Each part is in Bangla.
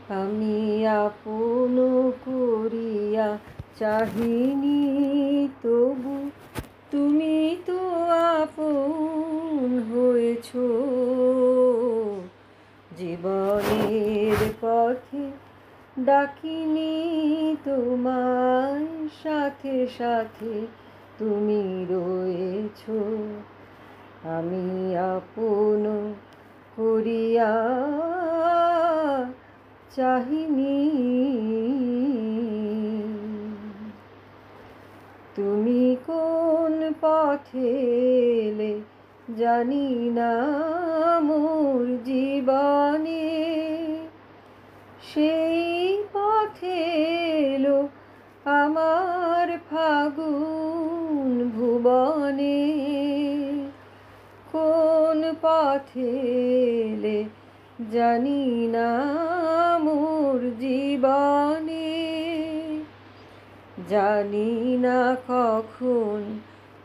আমি আপন করিয়া চাহিনি, তবু তুমি তো আপন হয়েছ। জীবনের পথে ডাকিনি তোমায়, সাথে সাথে তুমি রয়েছ। আমি আপন করিয়া চাহিনি, তুমি কোন পথে এলে জানি না মোর জীবনে, সেই পথে এলো আমার ফাগুন ভুবনে। কোন পথে এলে জানি না মোর জীবনে, জানি না কখন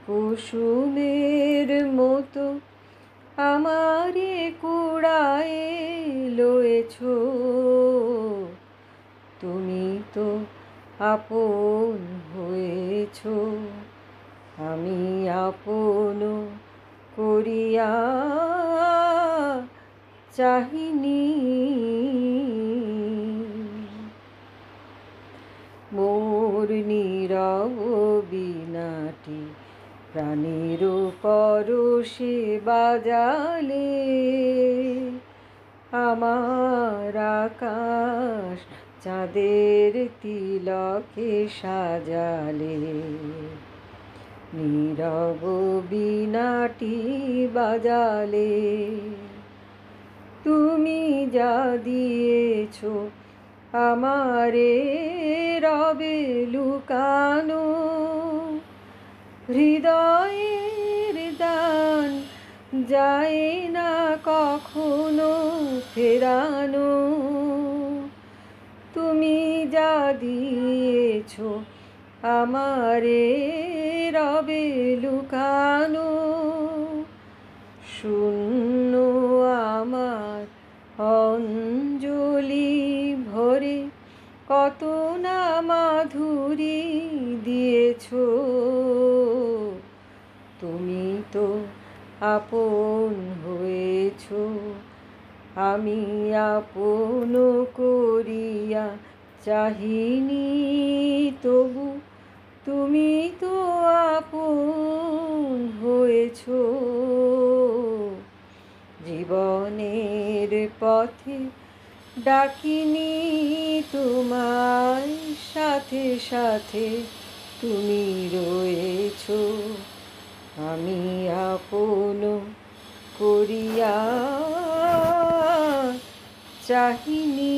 কুসুমের মতো আমারে কুড়ায়ে লয়েছ। তুমি তো আপন হয়েছ। আমি আপন করিয়া চাহিনি, মোর নীরব বীণাটি প্রাণের পরশে বাজালে, আমার আকাশ চাঁদের তিলকে সাজালে। নীরব বীণাটি বাজালে, তুমি যা দিয়েছ আমারে রবে লুকানো। হৃদয়ের দান যায় না কখনো ফেরানো। তুমি যা দিয়েছ আমারে রবে লুকানো। শূন্য আমার অঞ্জলি ভরে কত না মাধুরী দিয়েছ। তুমি তো আপন হয়েছ। আমি আপন করিয়া চাহিনি, তবু তুমি তো আপন হয়েছ। জীবনের পথে ডাকিনি তোমায়, সাথে সাথে তুমি রয়েছ। আমি আপন করিয়া চাহিনি।